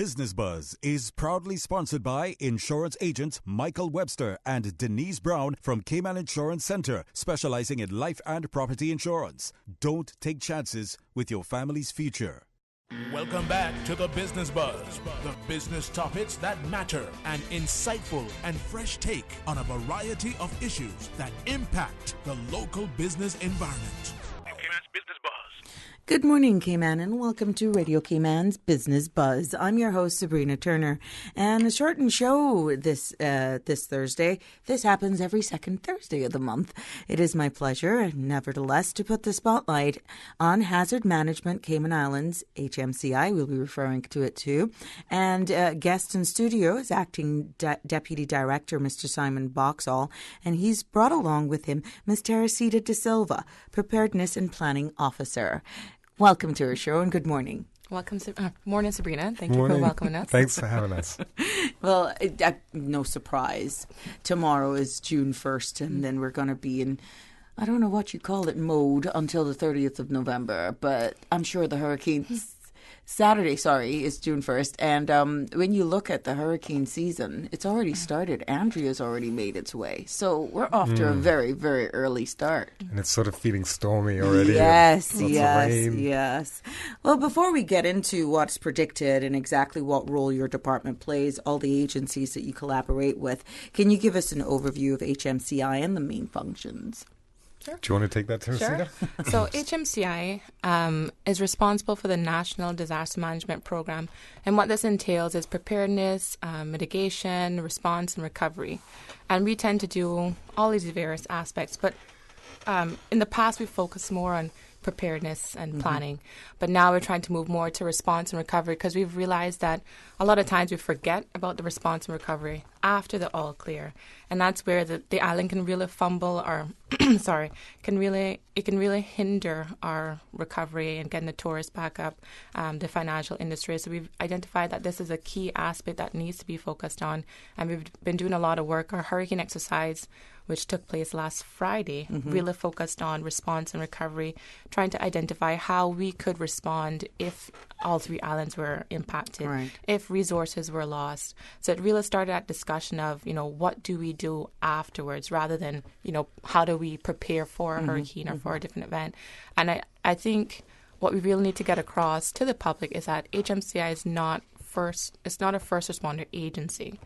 Business Buzz is proudly sponsored by insurance agents Michael Webster and Denise Brown from Cayman Insurance Center, specializing in life and property insurance. Don't take chances with your family's future. Welcome back to the Business Buzz, the business topics that matter, an insightful and fresh take on a variety of issues that impact the local business environment. Cayman's Business Buzz. Good morning, Cayman, and welcome to Radio Cayman's Business Buzz. I'm your host, Sabrina Turner, and a shortened show this Thursday. This happens every second Thursday of the month. It is my pleasure, nevertheless, to put the spotlight on Hazard Management Cayman Islands, HMCI, we'll be referring to it too, and guest in studio is Acting Deputy Director, Mr. Simon Boxall, and he's brought along with him Ms. Teresita De Silva, Preparedness and Planning Officer. Welcome to our show and good morning. Welcome, morning, Sabrina. Thank you for welcoming us. Thanks for having us. Well, no surprise. Tomorrow is June 1st, and then we're going to be in, I don't know what you call it, mode until the 30th of November, but I'm sure the hurricanes... Saturday, is June 1st. And when you look at the hurricane season, it's already started. Andrea's already made its way. So we're off to a very, very early start. And it's sort of feeling stormy already. Yes. Well, before we get into what's predicted and exactly what role your department plays, all the agencies that you collaborate with, can you give us an overview of HMCI and the main functions? Sure. Do you want to take that, Teresita? Sure. So HMCI is responsible for the National Disaster Management Program. And what this entails is preparedness, mitigation, response, and recovery. And we tend to do all these various aspects. But in the past, we focused more on preparedness and planning. But now we're trying to move more to response and recovery because we've realized that a lot of times we forget about the response and recovery after the all clear. And that's where the island can really fumble or, can really hinder our recovery and getting the tourists back up, the financial industry. So we've identified that this is a key aspect that needs to be focused on. And we've been doing a lot of work. Our hurricane exercise, which took place last Friday, really focused on response and recovery, trying to identify how we could respond if all three islands were impacted, if resources were lost. So it really started that discussion of, what do we do afterwards rather than, how do we prepare for a hurricane or for a different event. And I think what we really need to get across to the public is that HMCI is not a first responder agency.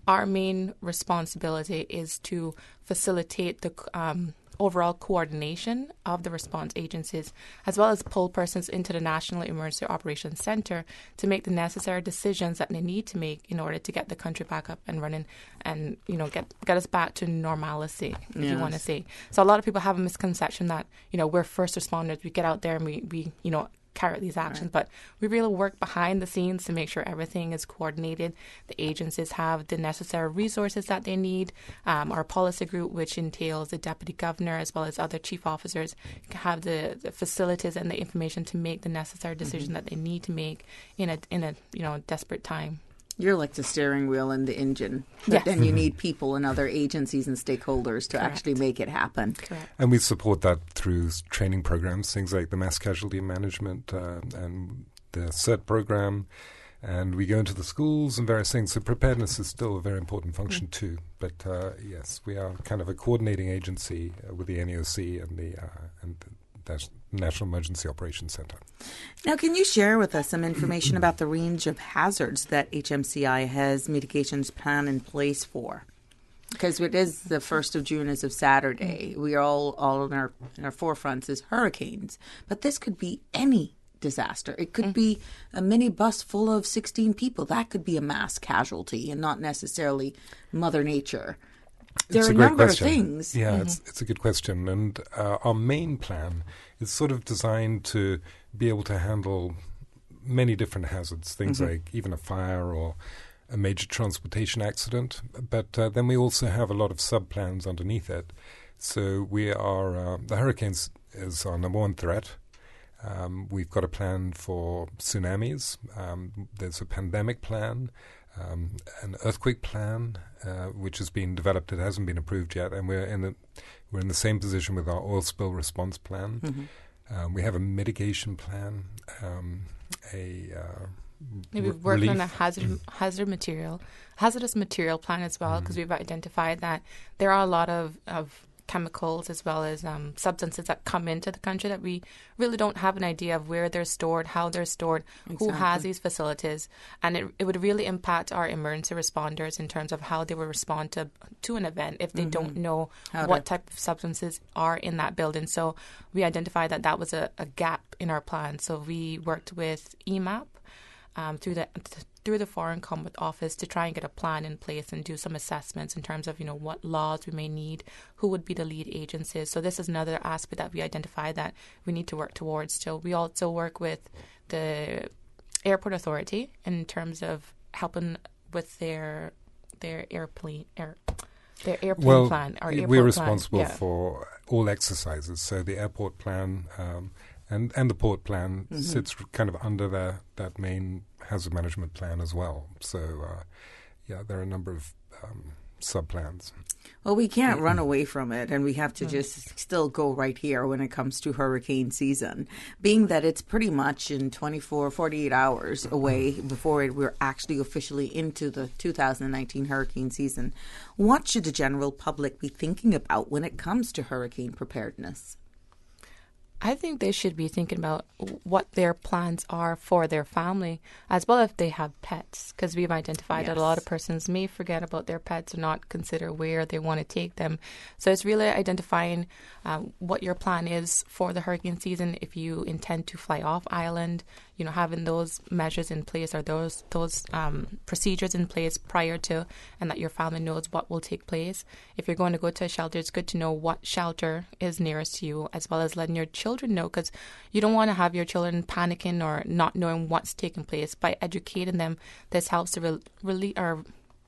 Our main responsibility is to facilitate the overall coordination of the response agencies, as well as pull persons into the National Emergency Operations Center to make the necessary decisions that they need to make in order to get the country back up and running and, get us back to normalcy, if you want to say. So a lot of people have a misconception that, we're first responders. We get out there and we carry out these actions, but we really work behind the scenes to make sure everything is coordinated. The agencies have the necessary resources that they need. Our policy group, which entails the deputy governor as well as other chief officers, have the facilities and the information to make the necessary decision that they need to make in a desperate time. You're like the steering wheel and the engine, but then you need people and other agencies and stakeholders to actually make it happen. Correct. And we support that through training programs, things like the mass casualty management and the CERT program. And we go into the schools and various things. So preparedness is still a very important function too. But yes, we are kind of a coordinating agency with the NEOC and the National Emergency Operations Center. Now, can you share with us some information about the range of hazards that HMCI has mitigations plan in place for? Because it is the 1st of June as of Saturday. We are all in our forefronts is hurricanes. But this could be any disaster. It could be a minibus full of 16 people. That could be a mass casualty and not necessarily Mother Nature. There are a number of things. Yeah, it's a good question. And our main plan is sort of designed to be able to handle many different hazards, things like even a fire or a major transportation accident. But then we also have a lot of sub-plans underneath it. So we are, the hurricanes is our number one threat. We've got a plan for tsunamis. There's a pandemic plan. An earthquake plan, which has been developed. It hasn't been approved yet, and we're in the same position with our oil spill response plan. We have a mitigation plan, a We've worked relief. on a hazardous material plan as well, because we've identified that there are a lot of chemicals as well as substances that come into the country that we really don't have an idea of where they're stored, how they're stored, who has these facilities. And it would really impact our emergency responders in terms of how they will respond to an event if they don't know what type of substances are in that building. So we identified that was a gap in our plan. So we worked with EMAP through the Foreign Combat Office to try and get a plan in place and do some assessments in terms of, what laws we may need, who would be the lead agencies. So this is another aspect that we identified that we need to work towards. So we also work with the Airport Authority in terms of helping with their airplane plan. We're responsible for all exercises. So the airport plan and the port plan sits kind of under that main hazard management plan as well. So, there are a number of sub-plans. Well, we can't run away from it, and we have to just still go right here when it comes to hurricane season, being that it's pretty much in 48 hours away before we're actually officially into the 2019 hurricane season. What should the general public be thinking about when it comes to hurricane preparedness? I think they should be thinking about what their plans are for their family, as well if they have pets, because we've identified that a lot of persons may forget about their pets or not consider where they want to take them. So it's really identifying what your plan is for the hurricane season. If you intend to fly off island, having those measures in place or those procedures in place prior to, and that your family knows what will take place. If you're going to go to a shelter, it's good to know what shelter is nearest to you, as well as letting your children know, because you don't want to have your children panicking or not knowing what's taking place. By educating them, this helps to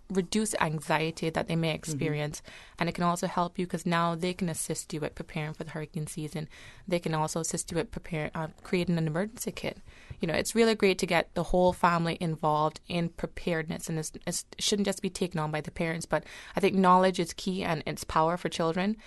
reduce anxiety that they may experience. And it can also help you because now they can assist you with preparing for the hurricane season. They can also assist you with creating an emergency kit. It's really great to get the whole family involved in preparedness, and it shouldn't just be taken on by the parents. But I think knowledge is key, and it's power for children.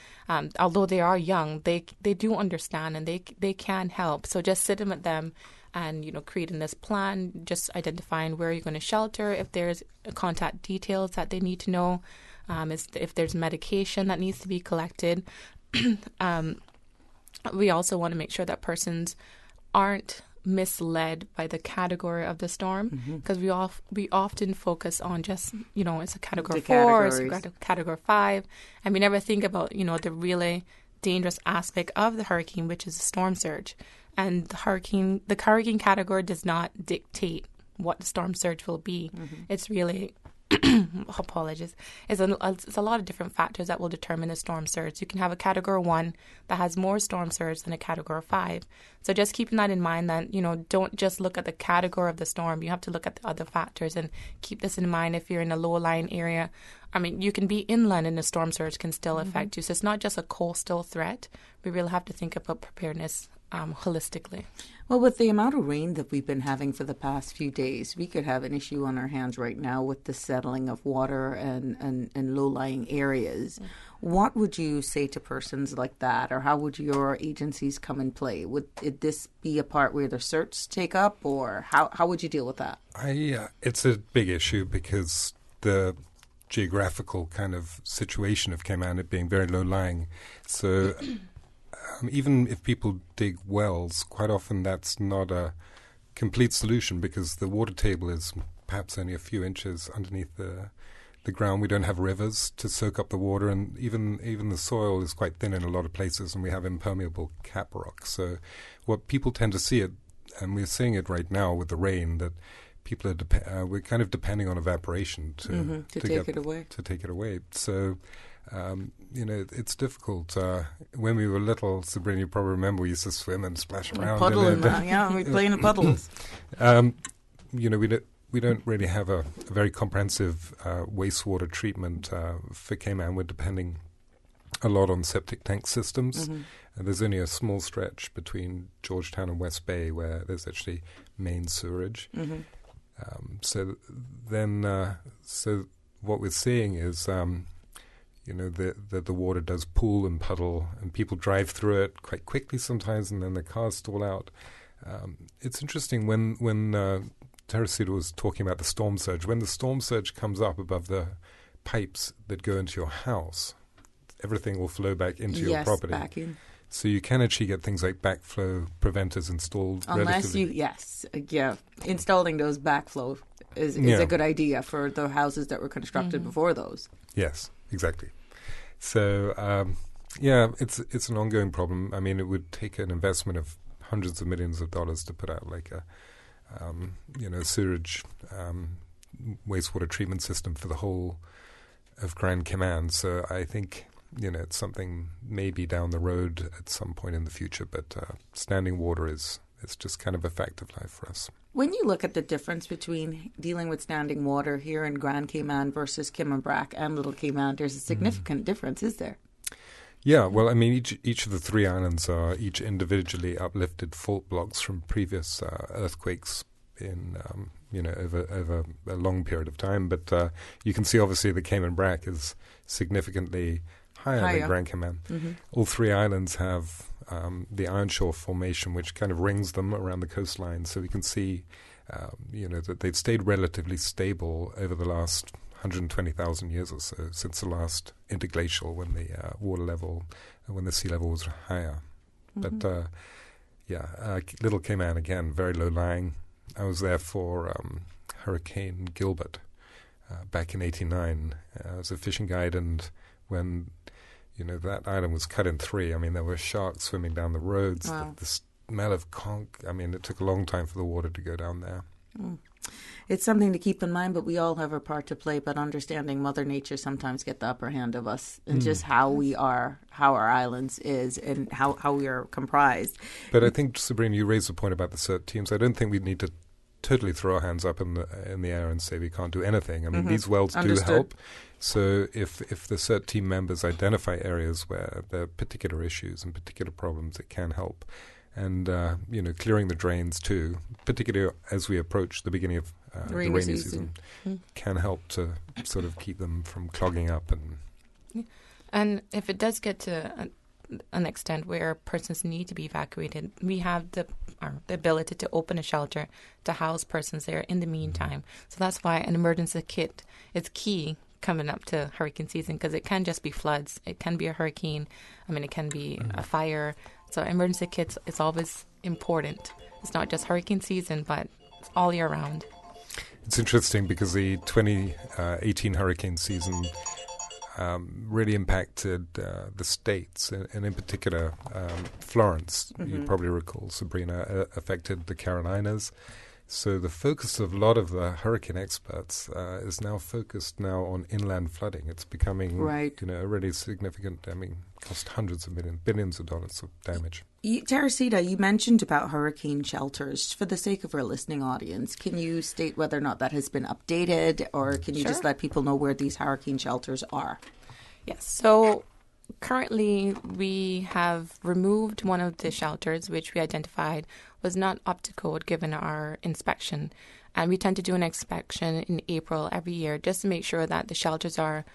Although they are young, they do understand, and they can help. So just sitting with them and, creating this plan, just identifying where you're going to shelter, if there's contact details that they need to know, if there's medication that needs to be collected. We also want to make sure that persons aren't misled by the category of the storm, because we often focus on just, it's a category 4, it's a category 5, and we never think about, the really dangerous aspect of the hurricane, which is the storm surge. And the hurricane category does not dictate what the storm surge will be. It's really, apologies, it's a lot of different factors that will determine the storm surge. You can have a category 1 that has more storm surge than a category 5. So just keeping that in mind, that, don't just look at the category of the storm. You have to look at the other factors, and keep this in mind if you're in a low-lying area. I mean, you can be inland and the storm surge can still affect you. So it's not just a coastal threat. We really have to think about preparedness holistically. Well, with the amount of rain that we've been having for the past few days, we could have an issue on our hands right now with the settling of water and low-lying areas. What would you say to persons like that, or how would your agencies come in play? Would this be a part where the certs take up, or how would you deal with that? It's a big issue because the geographical kind of situation of Cayman, it being very low-lying. So even if people dig wells, quite often that's not a complete solution because the water table is perhaps only a few inches underneath the ground. We don't have rivers to soak up the water, and even the soil is quite thin in a lot of places, and we have impermeable cap rock. So what people tend to see, and we're seeing it right now with the rain, that people are we're kind of depending on evaporation to take it away. So it's difficult. When we were little, Sabrina, you probably remember we used to swim and splash around. We play in the puddles. We don't really have a very comprehensive wastewater treatment for Cayman. We're depending a lot on septic tank systems. And there's only a small stretch between Georgetown and West Bay where there's actually main sewerage. So what we're seeing is the water does pool and puddle, and people drive through it quite quickly sometimes, and then the cars stall out. It's interesting when Teresita was talking about the storm surge. When the storm surge comes up above the pipes that go into your house, everything will flow back into your property. Back in. So you can actually get things like backflow preventers installed. Unless installing those backflow is a good idea for the houses that were constructed before those. Yes, exactly. So, it's an ongoing problem. I mean, it would take an investment of hundreds of millions of dollars to put out like a sewage wastewater treatment system for the whole of Grand Cayman. So I think, it's something maybe down the road at some point in the future, but standing water it's just kind of a fact of life for us. When you look at the difference between dealing with standing water here in Grand Cayman versus Kimmenbrack and Little Cayman, there's a significant difference, is there? Yeah, well, I mean, each of the three islands are each individually uplifted fault blocks from previous earthquakes in, over a long period of time. But you can see, obviously, the Cayman-Brack is significantly higher than Grand Cayman. Mm-hmm. All three islands have the Ironshore Formation, which kind of rings them around the coastline. So we can see, that they've stayed relatively stable over the last 120,000 years or so, since the last interglacial, when the when the sea level was higher. Mm-hmm. But Little Cayman, again, very low lying. I was there for Hurricane Gilbert back in '89. I was a fishing guide, and when that island was cut in three, I mean, there were sharks swimming down the roads. Wow. The smell of conch. I mean, it took a long time for the water to go down there. Mm. It's something to keep in mind, but we all have a part to play. But understanding Mother Nature sometimes get the upper hand of us, and just how we are, how our islands is, and how we are comprised. But I think, Sabrina, you raised the point about the CERT teams. I don't think we need to totally throw our hands up in the air and say we can't do anything. I mean, these wells do help. So if the CERT team members identify areas where there are particular issues and particular problems, it can help. And, clearing the drains too, particularly as we approach the beginning of the rainy season, can help to sort of keep them from clogging up. And if it does get to an extent where persons need to be evacuated, we have the ability to open a shelter to house persons there in the meantime. So that's why an emergency kit is key coming up to hurricane season, because it can just be floods. It can be a hurricane. I mean, it can be a fire. So emergency kits is always important. It's not just hurricane season, but it's all year round. It's interesting because the 2018 hurricane season really impacted the states, and in particular Florence, you probably recall, Sabrina, affected the Carolinas. So the focus of a lot of the hurricane experts is now focused on inland flooding. It's becoming a really significant, cost hundreds of billions of dollars of damage. Teresita, you mentioned about hurricane shelters. For the sake of our listening audience, can you state whether or not that has been updated, or can you just let people know where these hurricane shelters are? Yes. So currently we have removed one of the shelters, which we identified was not up to code given our inspection. And we tend to do an inspection in April every year just to make sure that the shelters are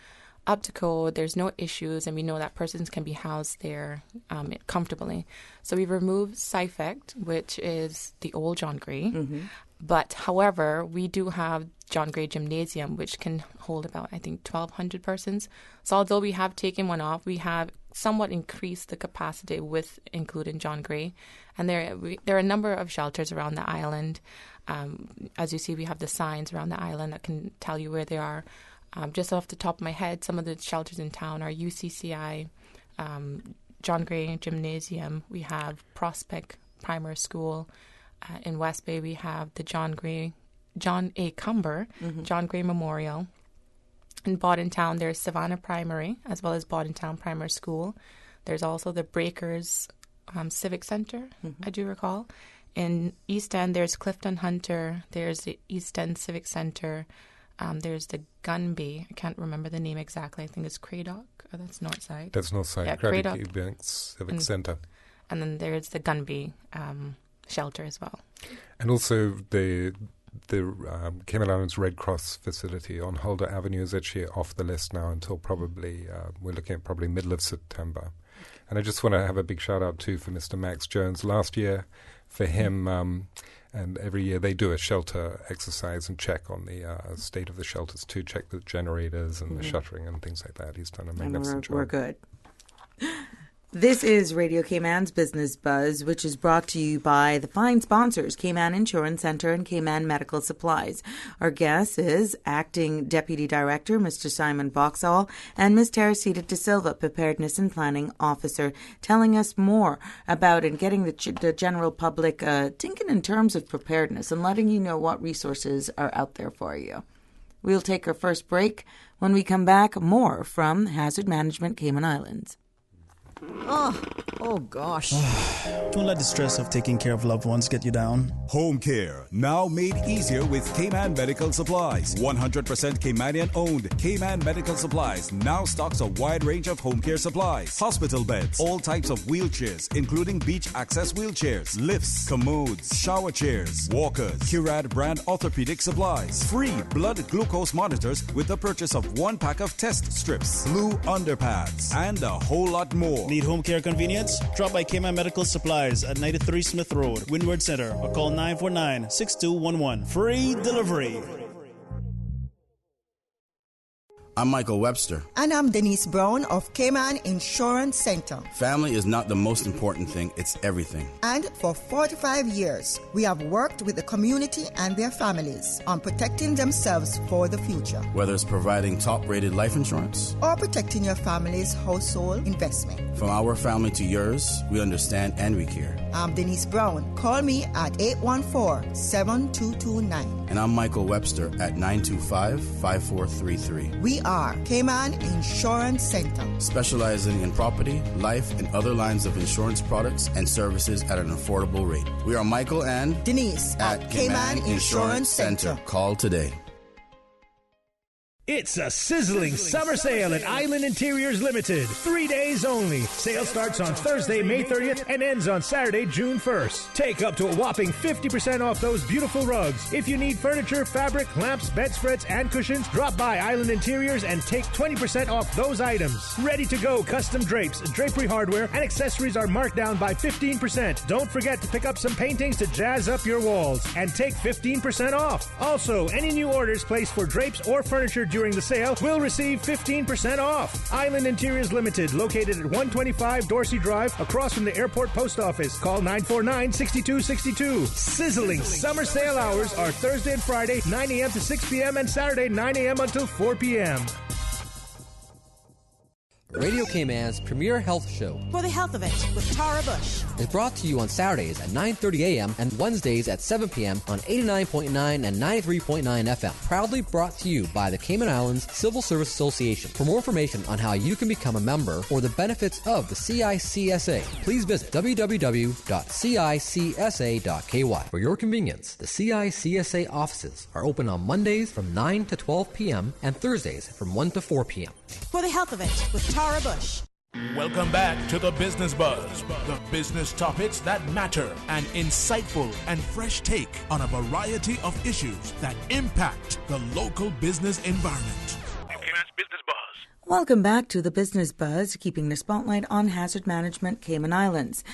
up to code, there's no issues, and we know that persons can be housed there comfortably. So we removed Sifect, which is the old John Gray. Mm-hmm. But however, we do have John Gray Gymnasium, which can hold about, I think, 1,200 persons. So although we have taken one off, we have somewhat increased the capacity with including John Gray. And there are a number of shelters around the island. As you see, we have the signs around the island that can tell you where they are. Just off the top of my head, some of the shelters in town are UCCI, John Gray Gymnasium. We have Prospect Primary School. In West Bay, we have the John A. Cumber, John Gray Memorial. In Bordentown, there's Savannah Primary, as well as Bordentown Primary School. There's also the Breakers Civic Center, I do recall. In East End, there's Clifton Hunter. There's the East End Civic Center. There's the Gunby. I can't remember the name exactly. I think it's Cradock. Oh, that's Northside. That's Northside. Yeah, Cradock Civic Center. And then there's the Gunby shelter as well. And also the Cayman Islands Red Cross facility on Holder Avenue is actually off the list now until probably, we're looking at probably middle of September. And I just want to have a big shout out too for Mr. Max Jones. Last year, for him. And every year they do a shelter exercise and check on the state of the shelters too, check the generators and the shuttering and things like that. He's done a magnificent job. We're good. This is Radio Cayman's Business Buzz, which is brought to you by the fine sponsors, Cayman Insurance Centre and Cayman Medical Supplies. Our guest is Acting Deputy Director, Mr. Simon Boxall, and Ms. Teresita De Silva, Preparedness and Planning Officer, telling us more about and getting the general public thinking in terms of preparedness and letting you know what resources are out there for you. We'll take our first break. When we come back, more from Hazard Management Cayman Islands. Oh gosh. Don't let the stress of taking care of loved ones get you down. Home care, now made easier with Cayman Medical Supplies. 100% Caymanian owned. Cayman Medical Supplies now stocks a wide range of home care supplies. Hospital beds, all types of wheelchairs, including beach access wheelchairs, lifts, commodes, shower chairs, walkers, Curad brand orthopedic supplies. Free blood glucose monitors with the purchase of 1 pack of test strips, blue underpads, and a whole lot more. Need home care convenience? Drop by Cayman Medical Supplies at 93 Smith Road, Windward Center, or call 949-6211. Free delivery. I'm Michael Webster. And I'm Denise Brown of Cayman Insurance Center. Family is not the most important thing, it's everything. And for 45 years, we have worked with the community and their families on protecting themselves for the future. Whether it's providing top-rated life insurance or protecting your family's household investment. From our family to yours, we understand and we care. I'm Denise Brown. Call me at 814-7229. And I'm Michael Webster at 925-5433. We are Cayman Insurance Center, specializing in property, life, and other lines of insurance products and services at an affordable rate. We are Michael and Denise at Cayman Insurance Center. Call today. It's a sizzling summer sale at Island Interiors Limited. 3 days only. Sale starts on Thursday, May 30th and ends on Saturday, June 1st. Take up to a whopping 50% off those beautiful rugs. If you need furniture, fabric, lamps, bedspreads, and cushions, drop by Island Interiors and take 20% off those items. Ready to go custom drapes, drapery hardware, and accessories are marked down by 15%. Don't forget to pick up some paintings to jazz up your walls and take 15% off. Also, any new orders placed for drapes or furniture during the sale will receive 15% off. Island Interiors Limited, located at 125 Dorsey Drive, across from the airport post office. Call 949-6262. Sizzling summer sale hours are Thursday and Friday, 9 a.m. to 6 p.m. and Saturday, 9 a.m. until 4 p.m. Radio Cayman's premier health show, For the Health of It, with Tara Bush, is brought to you on Saturdays at 9:30 a.m. and Wednesdays at 7 p.m. on 89.9 and 93.9 FM. Proudly brought to you by the Cayman Islands Civil Service Association. For more information on how you can become a member or the benefits of the CICSA, please visit www.cicsa.ky. For your convenience, the CICSA offices are open on Mondays from 9 to 12 p.m. and Thursdays from 1 to 4 p.m. For the Health of It, with Tara Bush. Welcome back to the Business Buzz, the business topics that matter, an insightful and fresh take on a variety of issues that impact the local business environment. Business Buzz. Welcome back to the Business Buzz, keeping the spotlight on Hazard Management Cayman Islands.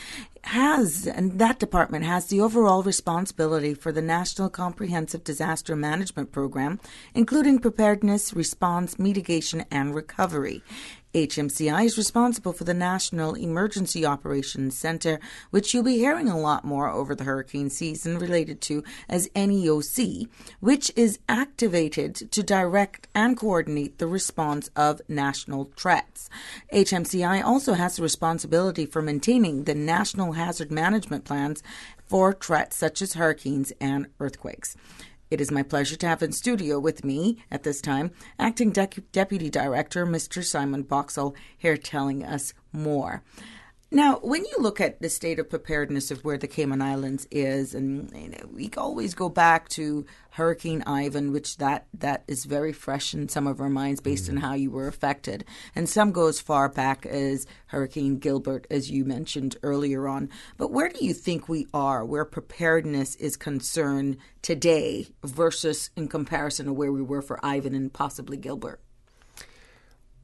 That department has the overall responsibility for the National Comprehensive Disaster Management Program, including preparedness, response, mitigation, and recovery. HMCI is responsible for the National Emergency Operations Center, which you'll be hearing a lot more over the hurricane season, related to as NEOC, which is activated to direct and coordinate the response of national threats. HMCI also has the responsibility for maintaining the national hazard management plans for threats such as hurricanes and earthquakes. It is my pleasure to have in studio with me at this time Acting Deputy Director Mr. Simon Boxall here telling us more. Now, when you look at the state of preparedness of where the Cayman Islands is, and we always go back to Hurricane Ivan, which that is very fresh in some of our minds based on how you were affected. And some go as far back as Hurricane Gilbert, as you mentioned earlier on. But where do you think we are, where preparedness is concerned today versus in comparison to where we were for Ivan and possibly Gilbert?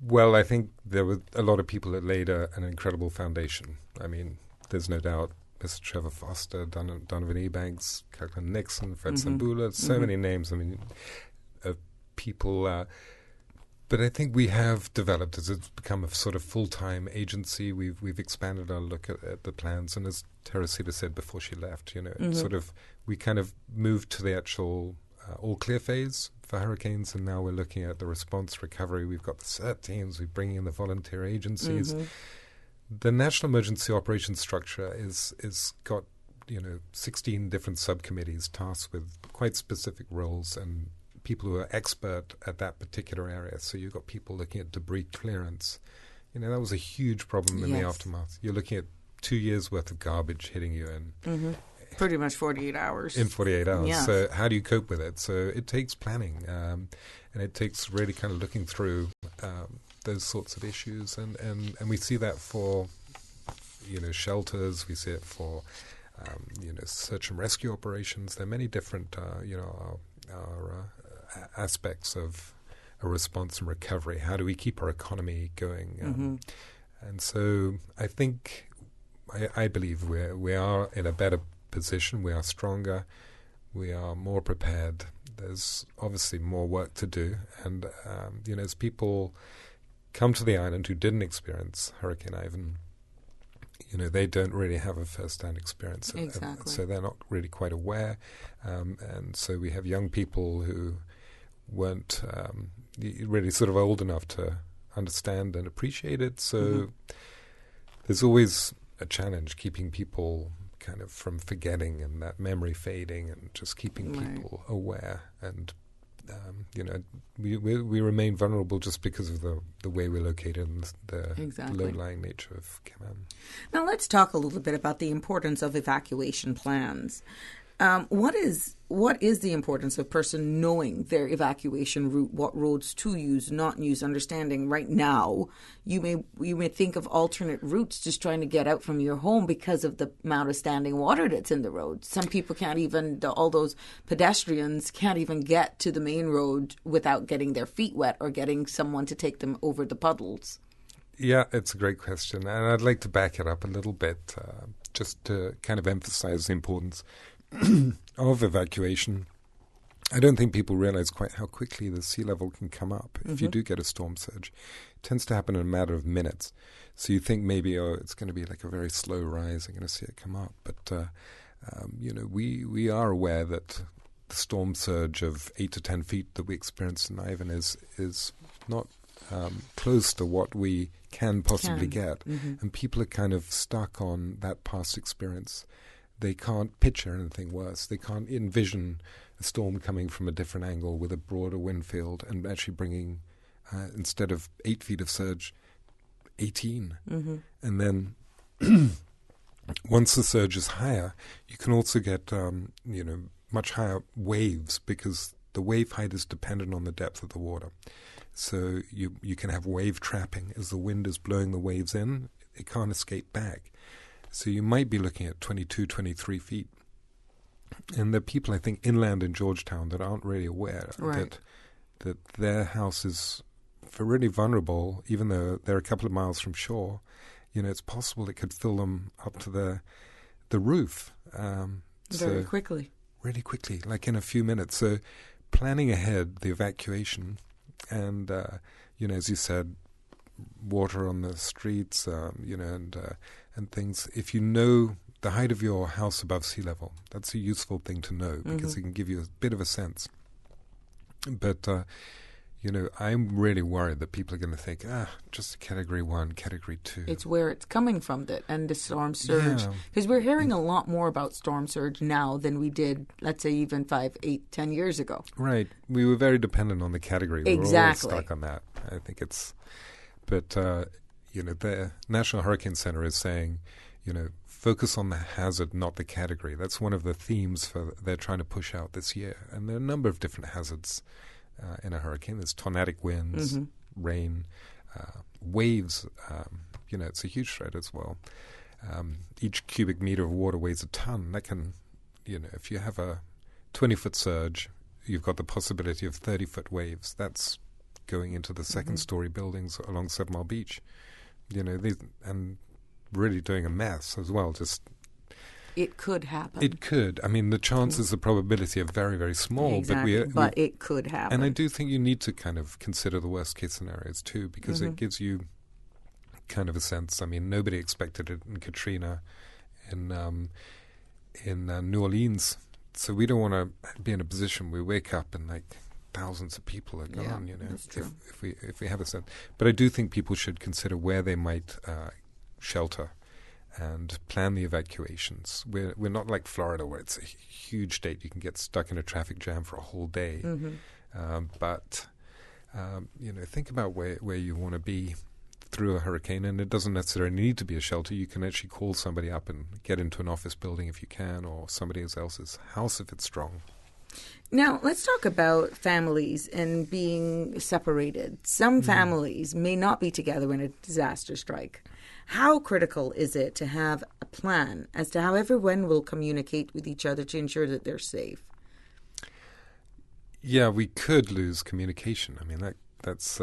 Well, I think there were a lot of people that laid an incredible foundation. I mean, there's no doubt Mr. Trevor Foster, Donovan Ebanks, Kirkland Nixon, Fred Sambula, so many names, I mean, of people. But I think we have developed, as it's become a sort of full-time agency, we've expanded our look at the plans. And as Teresita said before she left, it's sort of, we kind of moved to the actual all-clear phase for hurricanes, and now we're looking at the response recovery. We've got the CERT teams, we're bringing in the volunteer agencies. The National Emergency Operations Structure is got 16 different subcommittees tasked with quite specific roles and people who are expert at that particular area. So you've got people looking at debris clearance. That was a huge problem in the aftermath. You're looking at 2 years worth of garbage hitting you in pretty much 48 hours. In 48 hours. Yeah. So how do you cope with it? So it takes planning, and it takes really kind of looking through those sorts of issues. And we see that for, shelters. We see it for, search and rescue operations. There are many different, aspects of a response and recovery. How do we keep our economy going? And so I think, I believe we are in a better position. We are stronger. We are more prepared. There's obviously more work to do. And, as people come to the island who didn't experience Hurricane Ivan, they don't really have a first-hand experience. Exactly. So they're not really quite aware. And so we have young people who weren't really sort of old enough to understand and appreciate it. So there's always a challenge keeping people kind of from forgetting and that memory fading, and just keeping people aware. And we remain vulnerable just because of the way we're located and the low-lying nature of Cayman. Now let's talk a little bit about the importance of evacuation plans. What is the importance of a person knowing their evacuation route, what roads to use, not use, understanding right now you may think of alternate routes just trying to get out from your home because of the amount of standing water that's in the road. Some people can't even, all those pedestrians can't even get to the main road without getting their feet wet or getting someone to take them over the puddles. Yeah, it's a great question. And I'd like to back it up a little bit just to kind of emphasize the importance of evacuation. I don't think people realize quite how quickly the sea level can come up if you do get a storm surge. It tends to happen in a matter of minutes. So you think maybe, it's going to be like a very slow rise. I'm going to see it come up. But, we are aware that the storm surge of 8 to 10 feet that we experienced in Ivan is not close to what we can possibly get. And people are kind of stuck on that past experience. They can't picture anything worse. They can't envision a storm coming from a different angle with a broader wind field and actually bringing, instead of 8 feet of surge, 18. And then once the surge is higher, you can also get, much higher waves, because the wave height is dependent on the depth of the water. So you can have wave trapping. As the wind is blowing the waves in, it can't escape back. So you might be looking at 22, 23 feet. And there are people, I think, inland in Georgetown that aren't really aware that their house is really vulnerable, even though they're a couple of miles from shore. It's possible it could fill them up to the roof. Very quickly. Really quickly, like in a few minutes. So planning ahead the evacuation and, as you said, water on the streets, and things. If you know the height of your house above sea level, that's a useful thing to know, because it can give you a bit of a sense. But, I'm really worried that people are going to think, just a Category 1, Category 2. It's where it's coming from, and the storm surge. Because we're hearing a lot more about storm surge now than we did, let's say, even 5, 8, 10 years ago. Right. We were very dependent on the category. We were all stuck on that. I think it's... But, the National Hurricane Center is saying, focus on the hazard, not the category. That's one of the themes they're trying to push out this year. And there are a number of different hazards in a hurricane. There's tornadic winds, rain, waves. It's a huge threat as well. Each cubic meter of water weighs a ton. That can, if you have a 20-foot surge, you've got the possibility of 30-foot waves. That's going into the second-story buildings along 7 Mile Beach. And really doing a mess as well. Just It could happen. It could. I mean, the chances, the probability are very, very small. Exactly. But it could happen. And I do think you need to kind of consider the worst case scenarios too, because it gives you kind of a sense. I mean, nobody expected it in Katrina in New Orleans. So we don't want to be in a position where we wake up and like thousands of people are gone, that's true. if we have a sense. But I do think people should consider where they might shelter and plan the evacuations. We're not like Florida where it's a huge state. You can get stuck in a traffic jam for a whole day. But think about where you want to be through a hurricane, and it doesn't necessarily need to be a shelter. You can actually call somebody up and get into an office building if you can, or somebody else's house if it's strong. Now, let's talk about families and being separated. Some families may not be together when a disaster strike. How critical is it to have a plan as to how everyone will communicate with each other to ensure that they're safe? Yeah, we could lose communication. I mean, that's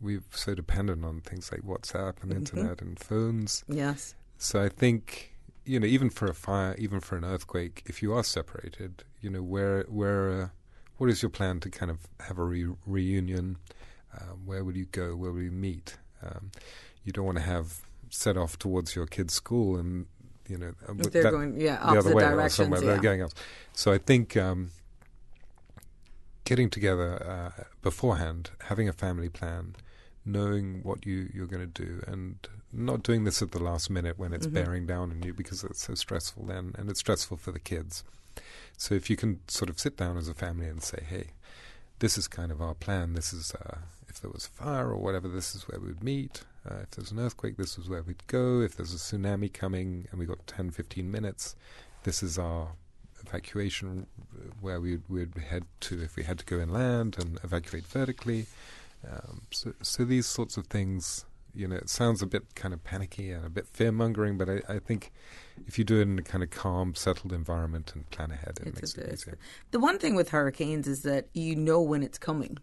we're so dependent on things like WhatsApp and internet and phones. Yes. So I think, even for a fire, even for an earthquake, if you are separated, what is your plan to kind of have a reunion? Where will you go? Where will you meet? You don't want to have set off towards your kid's school and, if they're going, the opposite other way directions. or somewhere they're going else. So I think getting together beforehand, having a family plan, knowing what you're going to do, and not doing this at the last minute when it's bearing down on you, because it's so stressful then, and it's stressful for the kids. So if you can sort of sit down as a family and say, hey, this is kind of our plan. This is if there was a fire or whatever, this is where we'd meet. If there's an earthquake, this is where we'd go. If there's a tsunami coming and we got 10, 15 minutes, this is our evacuation where we'd head to if we had to go inland and evacuate vertically. So these sorts of things, it sounds a bit kind of panicky and a bit fear-mongering, but I think if you do it in a kind of calm, settled environment and plan ahead, it makes it easier. The one thing with hurricanes is that you know when it's coming.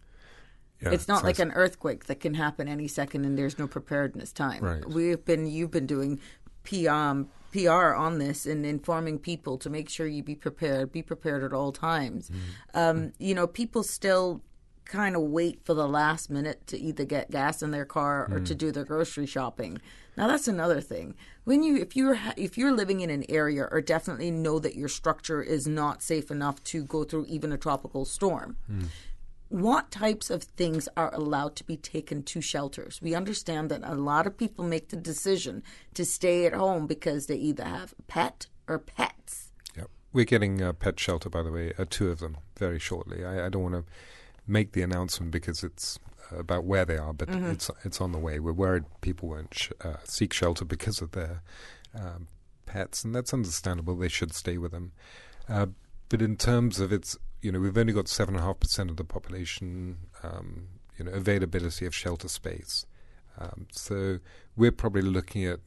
Yeah, it's not like an earthquake that can happen any second and there's no preparedness time. Right. You've been doing PR on this and informing people to make sure you be prepared at all times. People still kind of wait for the last minute to either get gas in their car or to do their grocery shopping. Now that's another thing. If you're living in an area, or definitely know that your structure is not safe enough to go through even a tropical storm, what types of things are allowed to be taken to shelters? We understand that a lot of people make the decision to stay at home because they either have a pet or pets. Yep. We're getting a pet shelter, by the way, 2 of them very shortly. I don't want to make the announcement because it's about where they are, but it's on the way. We're worried people won't seek shelter because of their pets, and that's understandable. They should stay with them. But in terms of we've only got 7.5% of the population, availability of shelter space. So we're probably looking at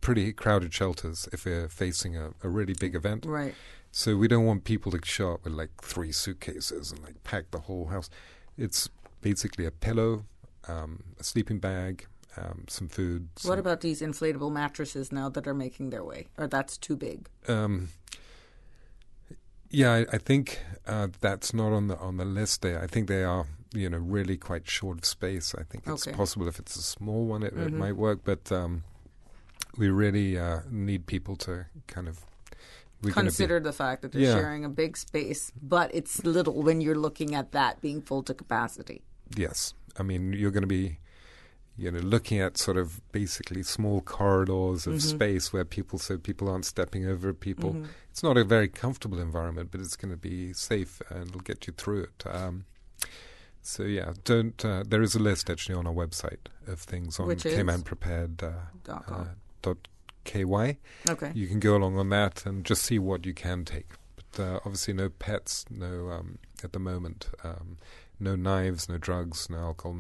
pretty crowded shelters if we're facing a really big event. Right. So we don't want people to show up with like 3 suitcases and like pack the whole house. It's basically a pillow, a sleeping bag, some food. What about these inflatable mattresses now that are making their way? Or that's too big? Yeah, I think that's not on the list there. I think they are, really quite short of space. I think it's possible if it's a small one, it might work. But we really need people to kind of consider the fact that they're sharing a big space, but it's little when you're looking at that being full to capacity. Yes. I mean, you're going to be looking at sort of basically small corridors of space where people aren't stepping over people. It's not a very comfortable environment, but it's going to be safe and it'll get you through it. So yeah, there is a list actually on our website of things on caymanprepared.ky. Okay. You can go along on that and just see what you can take. But obviously no pets, no at the moment, no knives, no drugs, no alcohol,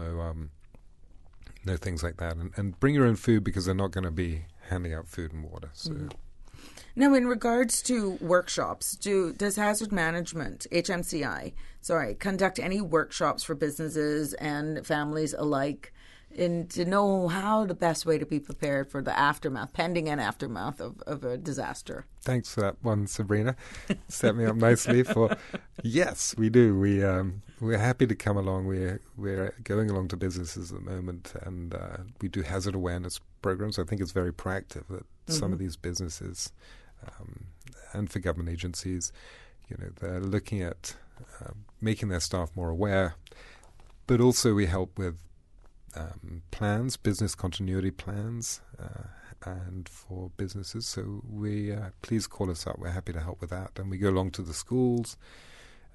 no things like that. And bring your own food because they're not going to be handing out food and water. So. Now, in regards to workshops, does Hazard Management, HMCI, conduct any workshops for businesses and families alike and to know how the best way to be prepared for the aftermath, pending and aftermath of a disaster. Thanks for that one, Sabrina. Set me up nicely for. Yes, we do. We're happy to come along. We're going along to businesses at the moment, and we do hazard awareness programs. I think it's very proactive that some of these businesses and for government agencies, they're looking at making their staff more aware. But also we help with plans, business continuity plans, and for businesses. So please call us up. We're happy to help with that. And we go along to the schools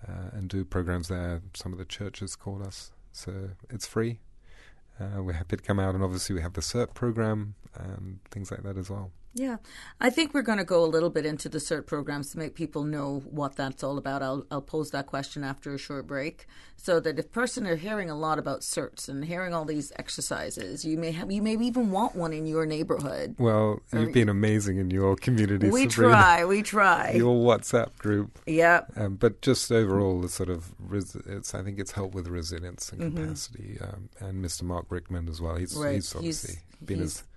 and do programs there. Some of the churches call us. So it's free. We're happy to come out. And obviously we have the CERT program and things like that as well. Yeah, I think we're going to go a little bit into the CERT programs to make people know what that's all about. I'll pose that question after a short break, so that if person are hearing a lot about CERTs and hearing all these exercises, you may even want one in your neighborhood. Well, you've been amazing in your community. We Sabrina. We try. Your WhatsApp group. Yeah. But just overall, the sort of I think it's helped with resilience and capacity. And Mr. Mark Rickman as well. He's obviously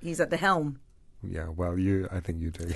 he's at the helm. Yeah, well, I think you do.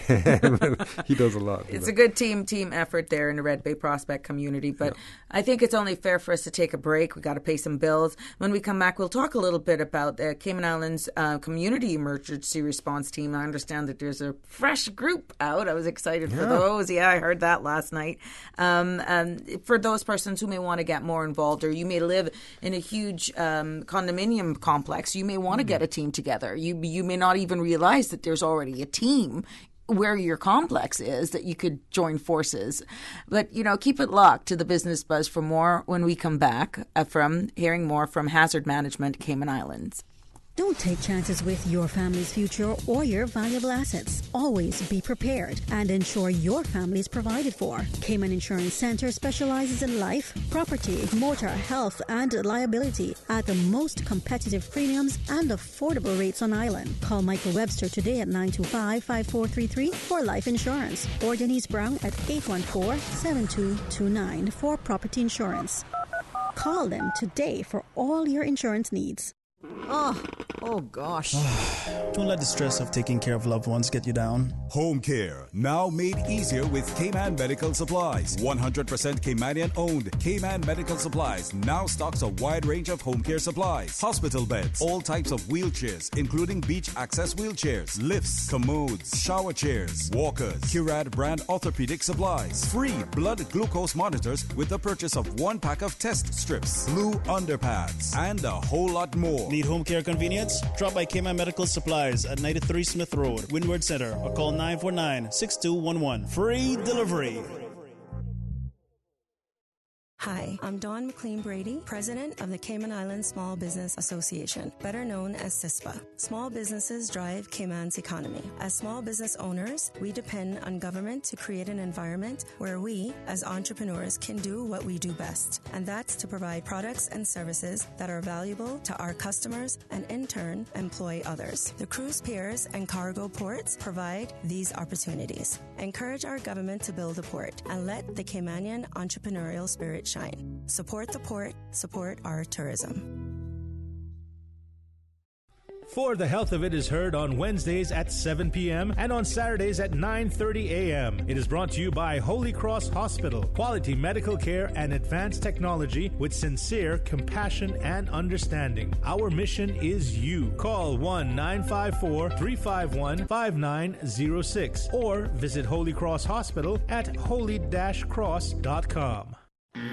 He does a lot. It's a good team effort there in the Red Bay Prospect community. But I think it's only fair for us to take a break. We got to pay some bills. When we come back, we'll talk a little bit about the Cayman Islands Community Emergency Response Team. I understand that there's a fresh group out. I was excited for those. Yeah, I heard that last night. And for those persons who may want to get more involved, or you may live in a huge condominium complex, you may want to get a team together. You may not even realize that there's already a team where your complex is that you could join forces. But, keep it locked to the Business Buzz for more when we come back from hearing more from Hazard Management Cayman Islands. Don't take chances with your family's future or your valuable assets. Always be prepared and ensure your family is provided for. Cayman Insurance Center specializes in life, property, motor, health, and liability at the most competitive premiums and affordable rates on island. Call Michael Webster today at 925-5433 for life insurance, or Denise Brown at 814-7229 for property insurance. Call them today for all your insurance needs. Oh gosh. Don't let the stress of taking care of loved ones get you down. Home care, now made easier with Cayman Medical Supplies. 100% Caymanian owned. Cayman Medical Supplies now stocks a wide range of home care supplies. Hospital beds, all types of wheelchairs, including beach access wheelchairs, lifts, commodes, shower chairs, walkers, Curad brand orthopedic supplies. Free blood glucose monitors with the purchase of 1 pack of test strips, blue underpads, and a whole lot more. Need home care convenience? Drop by Cayman Medical Supplies at 93 Smith Road, Windward Center, or call 949-6211. Free delivery. Hi, I'm Dawn McLean Brady, President of the Cayman Islands Small Business Association, better known as CISPA. Small businesses drive Cayman's economy. As small business owners, we depend on government to create an environment where we, as entrepreneurs, can do what we do best, and that's to provide products and services that are valuable to our customers and, in turn, employ others. The cruise piers and cargo ports provide these opportunities. Encourage our government to build a port and let the Caymanian entrepreneurial spirit shine. Support the port, support our tourism. For the Health of It is heard on Wednesdays at 7 p.m. and on Saturdays at 9:30 a.m. It is brought to you by Holy Cross Hospital. Quality medical care and advanced technology with sincere compassion and understanding. Our mission is you. Call 1-954-351-5906 or visit Holy Cross Hospital at holy-cross.com.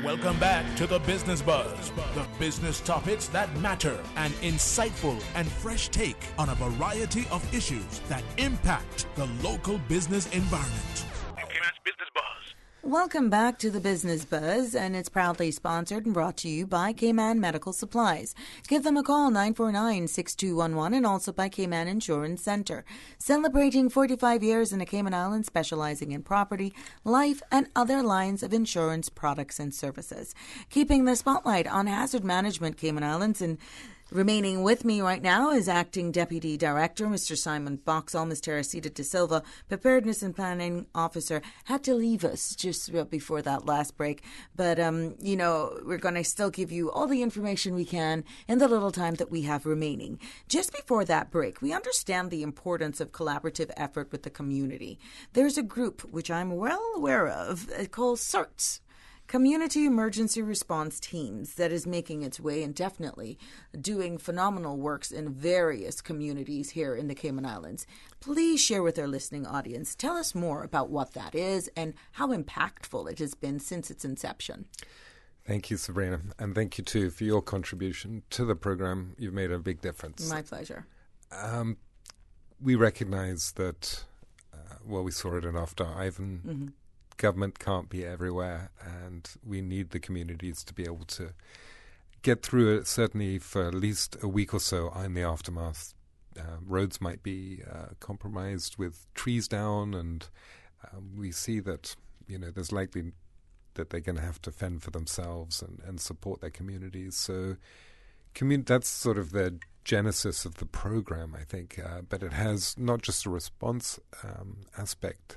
Welcome back to the Business Buzz, the business topics that matter, an insightful and fresh take on a variety of issues that impact the local business environment. Business Buzz. Welcome back to the Business Buzz, and it's proudly sponsored and brought to you by Cayman Medical Supplies. Give them a call, 949-6211, and also by Cayman Insurance Center. Celebrating 45 years in the Cayman Islands, specializing in property, life, and other lines of insurance products and services. Keeping the spotlight on hazard management Cayman Islands, and Remaining with me right now is Acting Deputy Director, Mr. Simon Boxall. Ms. Teresita De Silva, Preparedness and Planning Officer, had to leave us just before that last break. But, we're going to still give you all the information we can in the little time that we have remaining. Just before that break, we understand the importance of collaborative effort with the community. There's a group, which I'm well aware of, called CERTS, Community Emergency Response Teams, that is making its way and definitely doing phenomenal works in various communities here in the Cayman Islands. Please share with our listening audience. Tell us more about what that is and how impactful it has been since its inception. Thank you, Sabrina, and thank you too for your contribution to the program. You've made a big difference. My pleasure. We recognize that, we saw it in After Ivan. Mm-hmm. Government can't be everywhere, and we need the communities to be able to get through it, certainly for at least a week or so in the aftermath. Roads might be compromised with trees down, and we see that there's likely that they're going to have to fend for themselves and support their communities. So that's sort of the genesis of the program, I think, but it has not just a response aspect.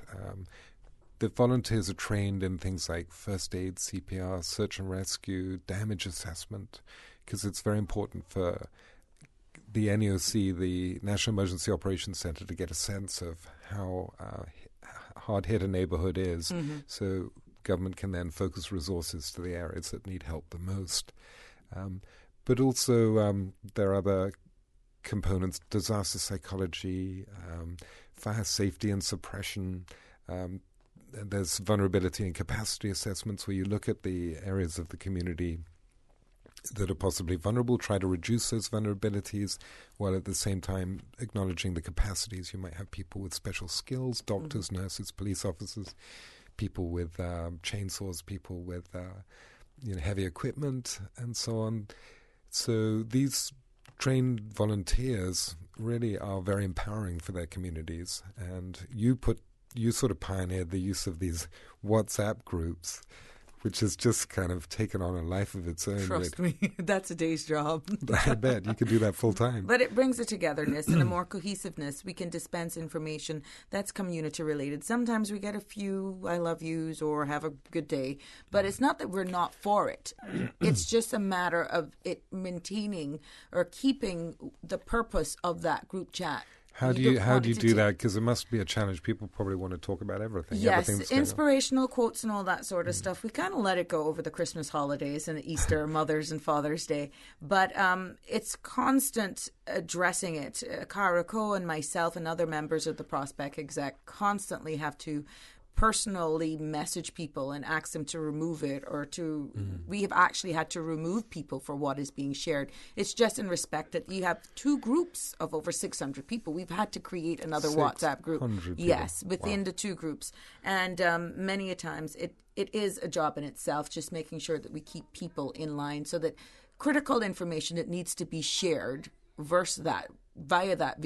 The volunteers are trained in things like first aid, CPR, search and rescue, damage assessment, because it's very important for the NEOC, the National Emergency Operations Center, to get a sense of how hard hit a neighborhood is. Mm-hmm. So government can then focus resources to the areas that need help the most. But also there are other components: disaster psychology, fire safety and suppression. There's vulnerability and capacity assessments, where you look at the areas of the community that are possibly vulnerable, try to reduce those vulnerabilities, while at the same time acknowledging the capacities. You might have people with special skills, doctors, nurses, police officers, people with chainsaws, people with heavy equipment, and so on. So these trained volunteers really are very empowering for their communities, and you sort of pioneered the use of these WhatsApp groups, which has just kind of taken on a life of its own. Trust me, that's a day's job. I bet. You could do that full time. But it brings a togetherness and a more cohesiveness. We can dispense information that's community related. Sometimes we get a few I love yous or have a good day, but it's not that we're not for it. It's just a matter of it maintaining or keeping the purpose of that group chat. How do you do that? Because it must be a challenge. People probably want to talk about everything. Yes, inspirational quotes and all that sort of stuff. We kind of let it go over the Christmas holidays and Easter, Mother's and Father's Day. But it's constant addressing it. Cara Coe and myself and other members of the Prospect Exec constantly have to personally message people and ask them to remove it, or to we have actually had to remove people for what is being shared. It's just in respect that you have two groups of over 600 people. We've had to create another WhatsApp group. Yes, within the two groups. And many a times it is a job in itself, just making sure that we keep people in line so that critical information that needs to be shared via that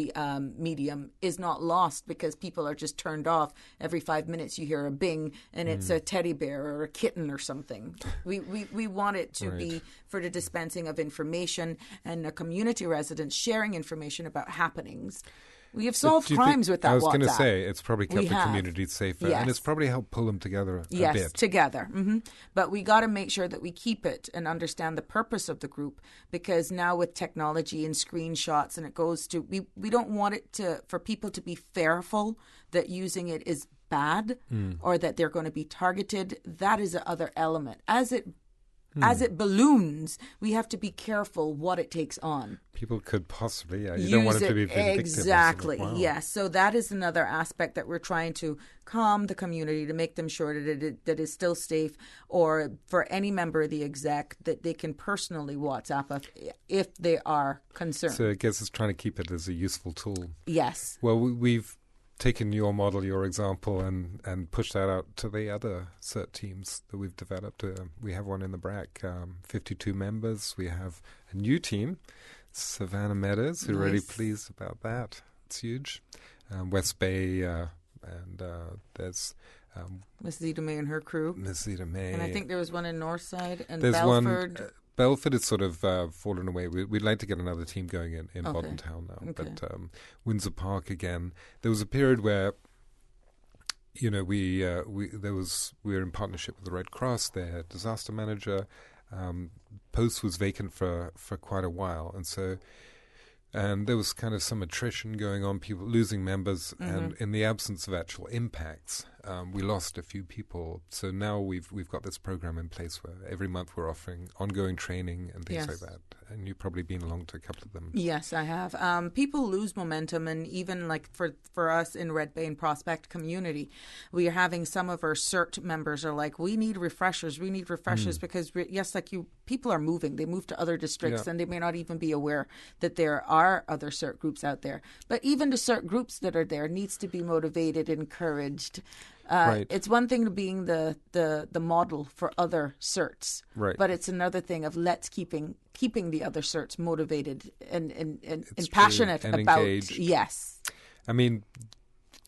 medium is not lost, because people are just turned off. Every 5 minutes you hear a bing and it's a teddy bear or a kitten or something. We want it to be for the dispensing of information and the community residents sharing information about happenings. We have solved crimes with that WhatsApp. I was going to say, it's probably kept the community safer, and it's probably helped pull them together a bit. Yes, together. Mm-hmm. But we got to make sure that we keep it and understand the purpose of the group, because now with technology and screenshots, and it goes to, we don't want it for people to be fearful that using it is bad or that they're going to be targeted. That is the other element. As it balloons, we have to be careful what it takes on. People could possibly, you don't want it to be vindictive. Exactly, wow. Yes. So that is another aspect that we're trying to calm the community, to make them sure that it's still safe, or for any member of the exec that they can personally WhatsApp if they are concerned. So I guess it's trying to keep it as a useful tool. Yes. Well, we've taken your model, your example, and pushed that out to the other CERT teams that we've developed. We have one in the BRAC, 52 members. We have a new team, Savannah Meadows, who are really pleased about that. It's huge. West Bay, and there's Miss Zita May and her crew. Miss Zita May. And I think there was one in Northside and there's Belford. Belford has sort of fallen away. We'd like to get another team going in Okay. Bodden Town now. Okay. But Windsor Park again. There was a period where, you know, we were in partnership with the Red Cross, their disaster manager. Post was vacant for quite a while, and there was kind of some attrition going on, people losing members, and in the absence of actual impacts, we lost a few people. So now we've got this program in place where every month we're offering ongoing training and things like that. And you've probably been along to a couple of them. Yes, I have. People lose momentum, and even like for us in Red Bay and Prospect community, we are having some of our CERT members are like, we need refreshers because people are moving. They move to other districts and they may not even be aware that there are other CERT groups out there. But even the CERT groups that are there needs to be motivated, encouraged. It's one thing to being the model for other certs, but it's another thing of let's keeping the other certs motivated and passionate and about engaged. Yes. I mean,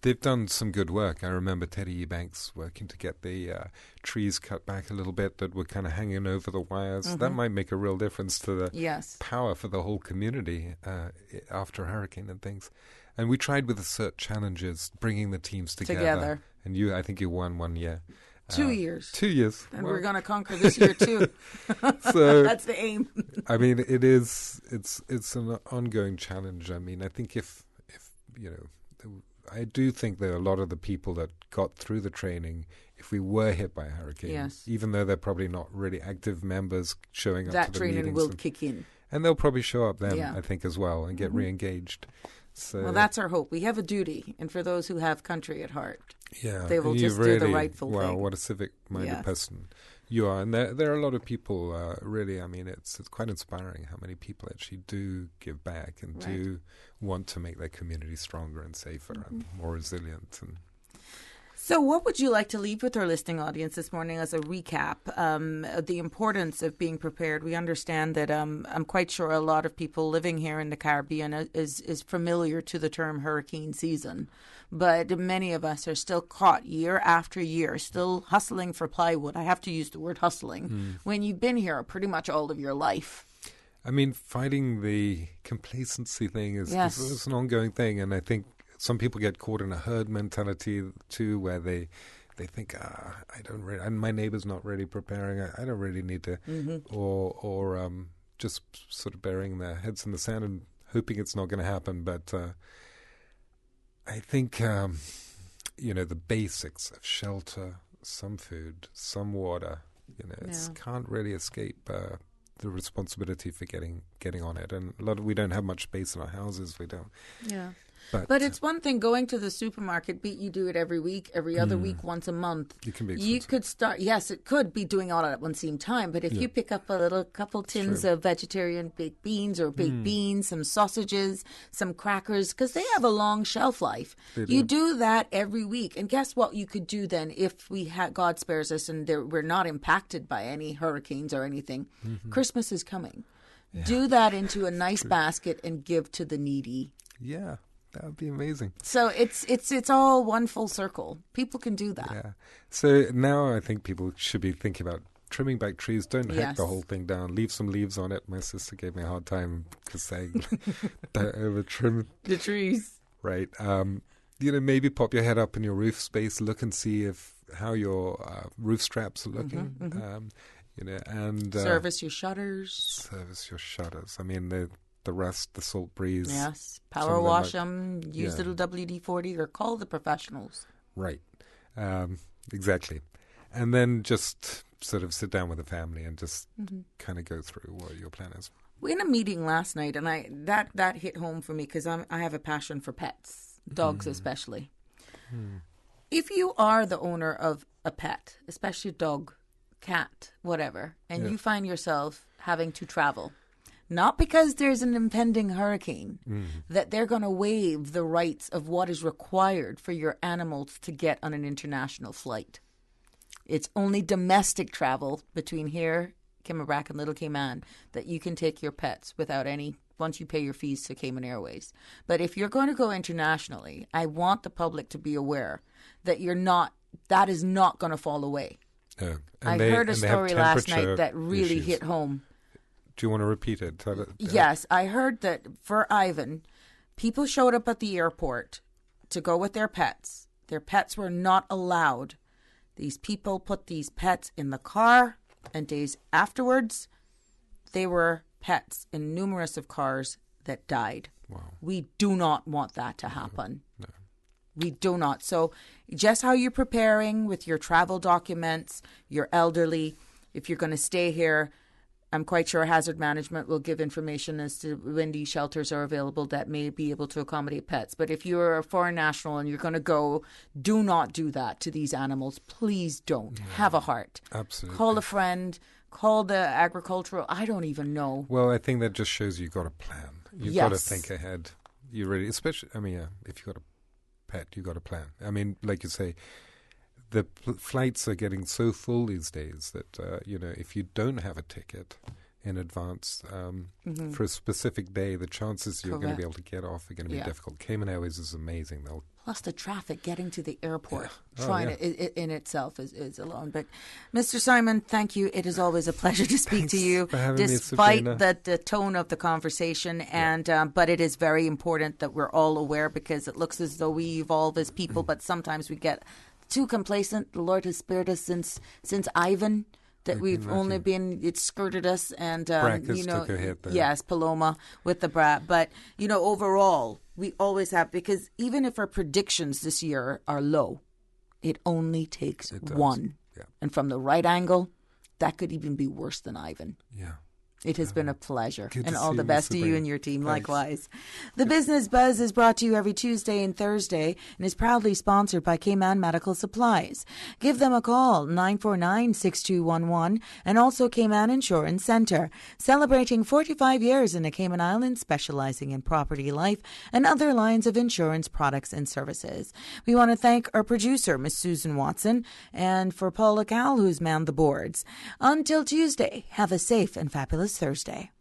they've done some good work. I remember Teddy Eubanks working to get the trees cut back a little bit that were kind of hanging over the wires. That might make a real difference to the power for the whole community after a hurricane and things. And we tried with the CERT challenges, bringing the teams together. And I think you won 1 year. 2 years. 2 years. And we're going to conquer this year too. So that's the aim. I mean, it's an ongoing challenge. I mean, I think if you know, I do think that a lot of the people that got through the training, if we were hit by a hurricane, even though they're probably not really active members showing up to the meetings, that training will kick in. And they'll probably show up then, I think, as well, and get re-engaged. So, well, that's our hope. We have a duty, and for those who have country at heart, they will you just really, do the rightful thing. Wow, what a civic-minded person you are. And there are a lot of people, really, I mean, it's quite inspiring how many people actually do give back and do want to make their community stronger and safer and more resilient. And so what would you like to leave with our listening audience this morning as a recap? The importance of being prepared. We understand that I'm quite sure a lot of people living here in the Caribbean is familiar to the term hurricane season. But many of us are still caught year after year, still hustling for plywood. I have to use the word hustling. When you've been here pretty much all of your life. I mean, fighting the complacency thing is an ongoing thing. And I think some people get caught in a herd mentality too, where they think, I don't really, and my neighbor's not really preparing. I don't really need to, or just sort of burying their heads in the sand and hoping it's not going to happen. But I think you know, the basics of shelter, some food, some water. You know, it can't really escape the responsibility for getting on it. And we don't have much space in our houses. We don't. Yeah. But it's one thing going to the supermarket, you do it every week, every other week, once a month. It can be expensive. You could start, yes, it could be doing all at one same time. But if you pick up a couple tins of vegetarian baked beans or baked beans, some sausages, some crackers, because they have a long shelf life. You do that every week. And guess what you could do then if God spares us and we're not impacted by any hurricanes or anything? Christmas is coming. Yeah. Do that into a nice basket and give to the needy. Yeah. That would be amazing. So it's all one full circle. People can do that. Yeah. So now I think people should be thinking about trimming back trees. Don't hack the whole thing down. Leave some leaves on it. My sister gave me a hard time because they over trim the trees. Right. You know, maybe pop your head up in your roof space. Look and see how your roof straps are looking. You know, and service your shutters. Service your shutters. I mean, the rust, the salt breeze. Yes, power wash them, use little WD-40 or call the professionals. Right, exactly. And then just sort of sit down with the family and just kind of go through what your plan is. We had a meeting last night and that hit home for me because I have a passion for pets, dogs especially. If you are the owner of a pet, especially a dog, cat, whatever, and you find yourself having to travel, not because there's an impending hurricane, that they're going to waive the rights of what is required for your animals to get on an international flight. It's only domestic travel between here, Kimmebrack, and Little Cayman that you can take your pets without any, once you pay your fees to Cayman Airways. But if you're going to go internationally, I want the public to be aware that that is not going to fall away. I heard a story last night that really hit home. Do you want to repeat it? Yes, I heard that for Ivan, people showed up at the airport to go with their pets. Their pets were not allowed. These people put these pets in the car, and days afterwards, they were pets in numerous of cars that died. Wow. We do not want that to happen. No. We do not. So just how you're preparing with your travel documents, your elderly, if you're going to stay here, I'm quite sure hazard management will give information as to when these shelters are available that may be able to accommodate pets. But if you're a foreign national and you're going to go, do not do that to these animals. Please don't. No. Have a heart. Absolutely. Call a friend. Call the agricultural. I don't even know. Well, I think that just shows you've got a plan. You've Yes. got to think ahead. You really, especially, I mean, yeah, if you've got a pet, you've got a plan. I mean, like you say, the flights are getting so full these days that, if you don't have a ticket in advance for a specific day, the chances you're going to be able to get off are going to be difficult. Cayman Airways is amazing. Plus the traffic getting to the airport, Yeah. It in itself is alone. But Mr. Simon, thank you. It is always a pleasure to speak to you, for having me, despite Sabrina. the tone of the conversation. And but it is very important that we're all aware, because it looks as though we evolve as people, but sometimes we get too complacent. The Lord has spared us since Ivan. That we've only been, it skirted us, and took a hit there. Yes, Paloma with the brat. But overall, we always have, because even if our predictions this year are low, it only takes one, and from the right angle, that could even be worse than Ivan. Yeah. It has been a pleasure, Good and to all see the you, best to you Sabrina. and your team. Thanks. Likewise. The Business Buzz is brought to you every Tuesday and Thursday and is proudly sponsored by Cayman Medical Supplies. Give them a call, 949-6211, and also Cayman Insurance Centre, celebrating 45 years in the Cayman Islands, specializing in property, life, and other lines of insurance products and services. We want to thank our producer, Miss Susan Watson, and for Paul Lacal, who's manned the boards. Until Tuesday, have a safe and fabulous Thursday.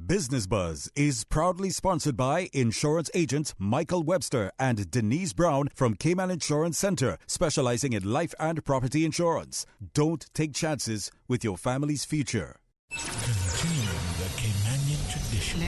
Business Buzz is proudly sponsored by insurance agents Michael Webster and Denise Brown from Cayman Insurance Centre, specializing in life and property insurance. Don't take chances with your family's future. Continuing the Caymanian tradition.